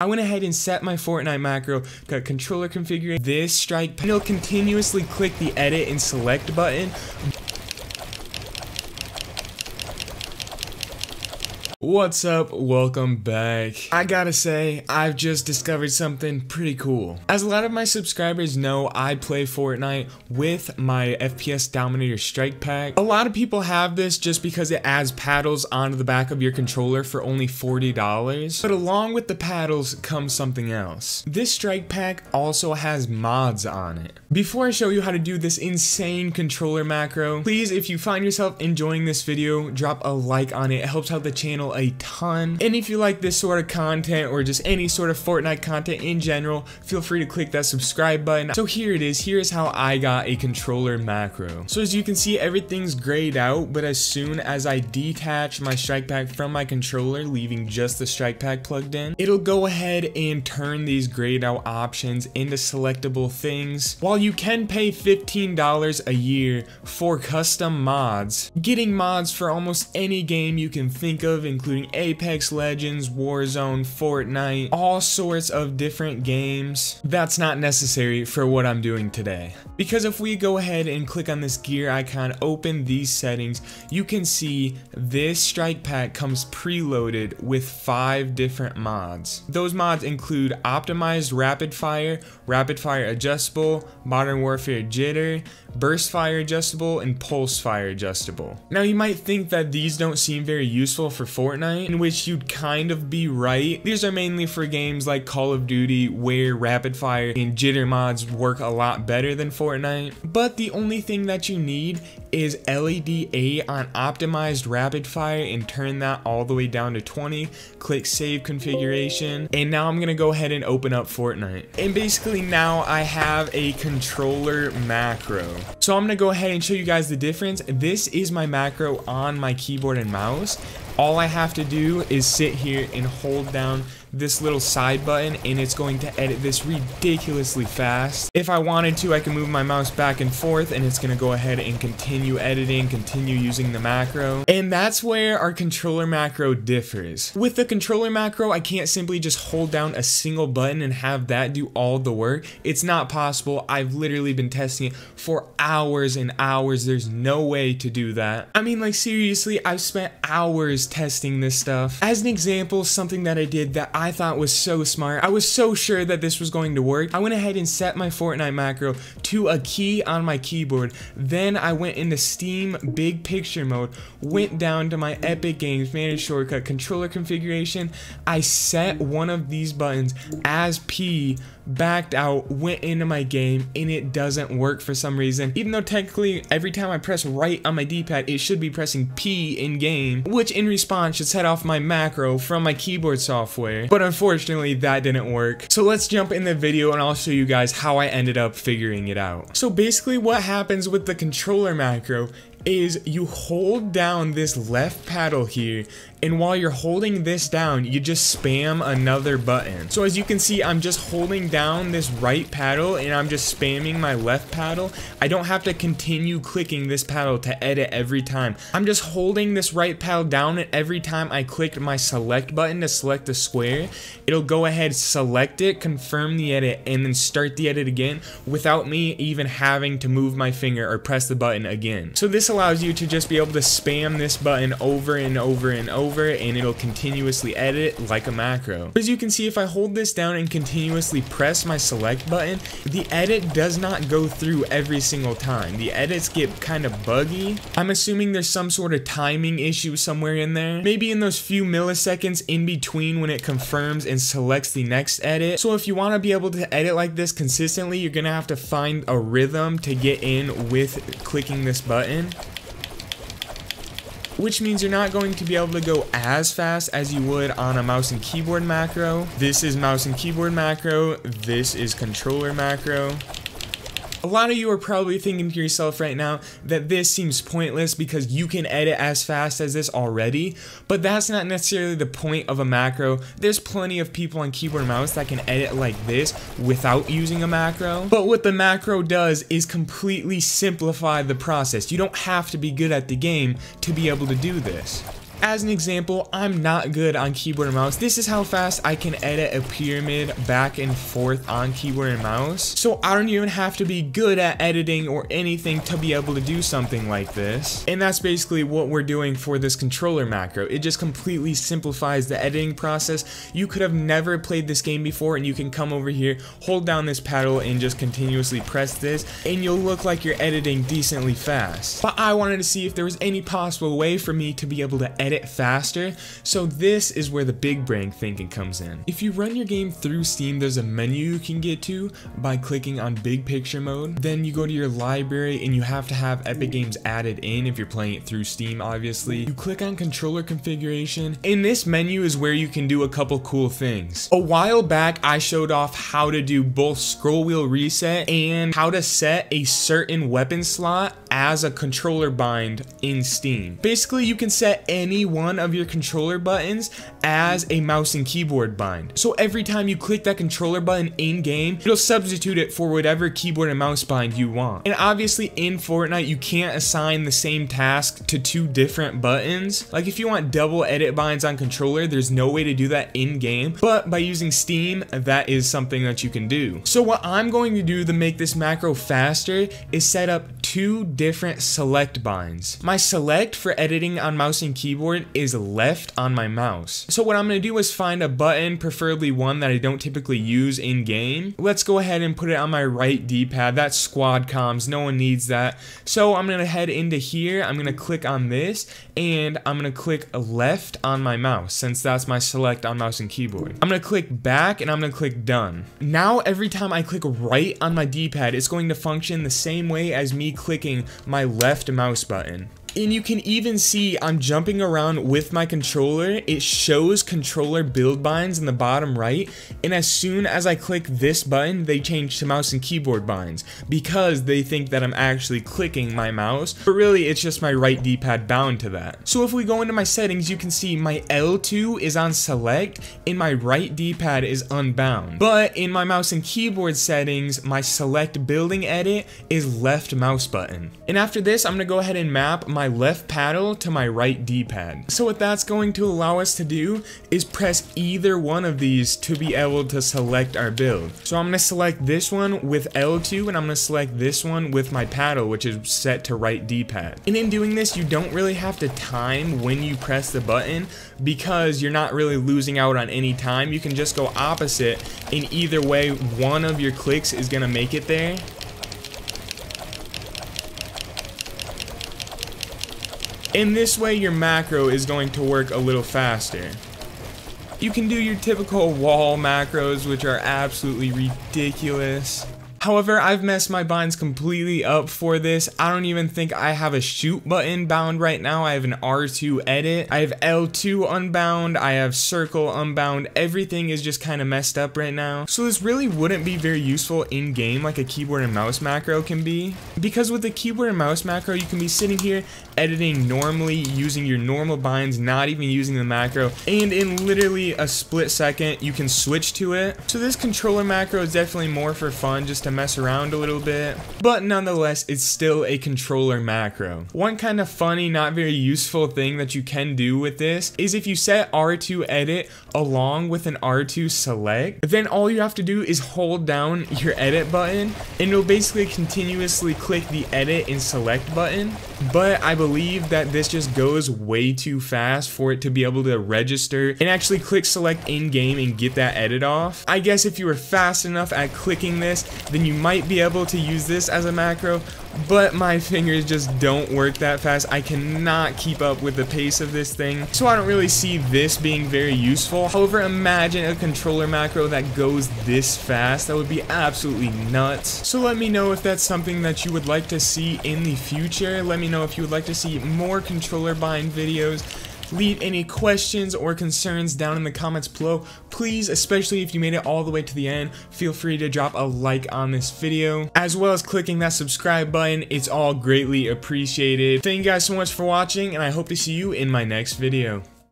I went ahead and set my Fortnite macro, got controller configuration, this strike pack, and it'll continuously click the edit and select button. What's up? Welcome back. I gotta say, I've just discovered something pretty cool. As a lot of my subscribers know, I play Fortnite with my FPS Dominator strike pack. A lot of people have this just because it adds paddles onto the back of your controller for only $40. But along with the paddles comes something else. This strike pack also has mods on it. Before I show you how to do this insane controller macro, please, if you find yourself enjoying this video, drop a like on it. It helps out the channel a ton. And if you like this sort of content or just any sort of Fortnite content in general, feel free to click that subscribe button. So here it is. Here's how I got a controller macro. So as you can see, everything's grayed out, but as soon as I detach my strike pack from my controller, leaving just the strike pack plugged in, it'll go ahead and turn these grayed out options into selectable things. While you can pay $15 a year for custom mods, getting mods for almost any game you can think of, including Apex Legends, Warzone, Fortnite, all sorts of different games, that's not necessary for what I'm doing today. Because if we go ahead and click on this gear icon, open these settings, you can see this strike pack comes preloaded with 5 different mods. Those mods include optimized rapid fire adjustable, modern warfare jitter, burst fire adjustable, and pulse fire adjustable. Now you might think that these don't seem very useful for Fortnite, in which you'd kind of be right. These are mainly for games like Call of Duty, where rapid fire and jitter mods work a lot better than Fortnite. But the only thing that you need is LED 8 on optimized rapid fire and turn that all the way down to 20. Click save configuration, and now I'm gonna go ahead and open up Fortnite. And basically now I have a controller macro. So I'm gonna go ahead and show you guys the difference. This is my macro on my keyboard and mouse. All I have to do is sit here and hold down this little side button, and it's going to edit this ridiculously fast. If I wanted to, I can move my mouse back and forth, and it's going to go ahead and continue editing, continue using the macro. And that's where our controller macro differs. With the controller macro, I can't simply just hold down a single button and have that do all the work. It's not possible. I've literally been testing it for hours and hours. There's no way to do that. I mean, like, seriously, I've spent hours testing this stuff. As an example, something that I did that I thought was so smart. I was so sure that this was going to work. I went ahead and set my Fortnite macro to a key on my keyboard. Then I went into Steam big picture mode, went down to my Epic Games managed shortcut controller configuration. I set one of these buttons as P, backed out, went into my game, and it doesn't work for some reason. Even though technically every time I press right on my D-pad, it should be pressing P in game, which in response should set off my macro from my keyboard software. But unfortunately, that didn't work. So let's jump in the video and I'll show you guys how I ended up figuring it out. So basically what happens with the controller macro is you hold down this left paddle here, and while you're holding this down, you just spam another button. So as you can see, I'm just holding down this right paddle and I'm just spamming my left paddle. I don't have to continue clicking this paddle to edit every time. I'm just holding this right paddle down, and every time I click my select button to select the square, it'll go ahead, select it, confirm the edit, and then start the edit again without me even having to move my finger or press the button again. So this allows you to just be able to spam this button over and over and over, and it'll continuously edit like a macro. As you can see, if I hold this down and continuously press my select button, the edit does not go through every single time. The edits get kind of buggy. I'm assuming there's some sort of timing issue somewhere in there, maybe in those few milliseconds in between when it confirms and selects the next edit. So if you want to be able to edit like this consistently, you're gonna have to find a rhythm to get in with clicking this button, which means you're not going to be able to go as fast as you would on a mouse and keyboard macro. This is mouse and keyboard macro. This is controller macro. A lot of you are probably thinking to yourself right now that this seems pointless because you can edit as fast as this already, but that's not necessarily the point of a macro. There's plenty of people on keyboard and mouse that can edit like this without using a macro, but what the macro does is completely simplify the process. You don't have to be good at the game to be able to do this. As an example, I'm not good on keyboard and mouse. This is how fast I can edit a pyramid back and forth on keyboard and mouse. So I don't even have to be good at editing or anything to be able to do something like this. And that's basically what we're doing for this controller macro. It just completely simplifies the editing process. You could have never played this game before, and you can come over here, hold down this paddle, and just continuously press this, and you'll look like you're editing decently fast. But I wanted to see if there was any possible way for me to be able to edit faster, so this is where the big brain thinking comes in. If you run your game through Steam, there's a menu you can get to by clicking on big picture mode. Then you go to your library, and you have to have Epic Games added in if you're playing it through Steam, obviously. You click on controller configuration. In this menu is where you can do a couple cool things. A while back, I showed off how to do both scroll wheel reset and how to set a certain weapon slot as a controller bind in Steam. Basically, you can set any one of your controller buttons as a mouse and keyboard bind. So every time you click that controller button in game, it'll substitute it for whatever keyboard and mouse bind you want. And obviously in Fortnite, you can't assign the same task to two different buttons. Like if you want double edit binds on controller, there's no way to do that in game, but by using Steam, that is something that you can do. So what I'm going to do to make this macro faster is set up two different select binds. My select for editing on mouse and keyboard is left on my mouse. So what I'm going to do is find a button, preferably one that I don't typically use in game. Let's go ahead and put it on my right D-pad. That's squad comms, no one needs that. So I'm going to head into here, I'm going to click on this, and I'm going to click left on my mouse since that's my select on mouse and keyboard. I'm going to click back and I'm going to click done. Now every time I click right on my D-pad, it's going to function the same way as me clicking my left mouse button. And you can even see I'm jumping around with my controller. It shows controller build binds in the bottom right, and as soon as I click this button, they change to mouse and keyboard binds because they think that I'm actually clicking my mouse, but really it's just my right D-pad bound to that. So if we go into my settings, you can see my L2 is on select and my right D-pad is unbound. But in my mouse and keyboard settings, my select building edit is left mouse button. And after this, I'm gonna go ahead and map my left paddle to my right D-pad. So what that's going to allow us to do is press either one of these to be able to select our build. So I'm going to select this one with L2 and I'm going to select this one with my paddle, which is set to right D-pad. And in doing this, you don't really have to time when you press the button because you're not really losing out on any time. You can just go opposite, and either way, one of your clicks is going to make it there. In this way, your macro is going to work a little faster. You can do your typical wall macros, which are absolutely ridiculous. However, I've messed my binds completely up for this. I don't even think I have a shoot button bound right now. I have an R2 edit. I have L2 unbound. I have circle unbound. Everything is just kind of messed up right now. So this really wouldn't be very useful in game like a keyboard and mouse macro can be. Because with the keyboard and mouse macro, you can be sitting here editing normally using your normal binds, not even using the macro. And in literally a split second, you can switch to it. So this controller macro is definitely more for fun, just to mess around a little bit, but nonetheless it's still a controller macro. One kind of funny, not very useful thing that you can do with this is if you set R2 edit along with an R2 select, then all you have to do is hold down your edit button and it'll basically continuously click the edit and select button. But I believe that this just goes way too fast for it to be able to register and actually click select in game and get that edit off. I guess if you were fast enough at clicking this, then you might be able to use this as a macro, but my fingers just don't work that fast. I cannot keep up with the pace of this thing, so I don't really see this being very useful. However, imagine a controller macro that goes this fast. That would be absolutely nuts. So let me know if that's something that you would like to see in the future. Let me know if you would like to see more controller bind videos. Leave any questions or concerns down in the comments below. Please, especially if you made it all the way to the end, feel free to drop a like on this video, as well as clicking that subscribe button. It's all greatly appreciated. Thank you guys so much for watching, and I hope to see you in my next video.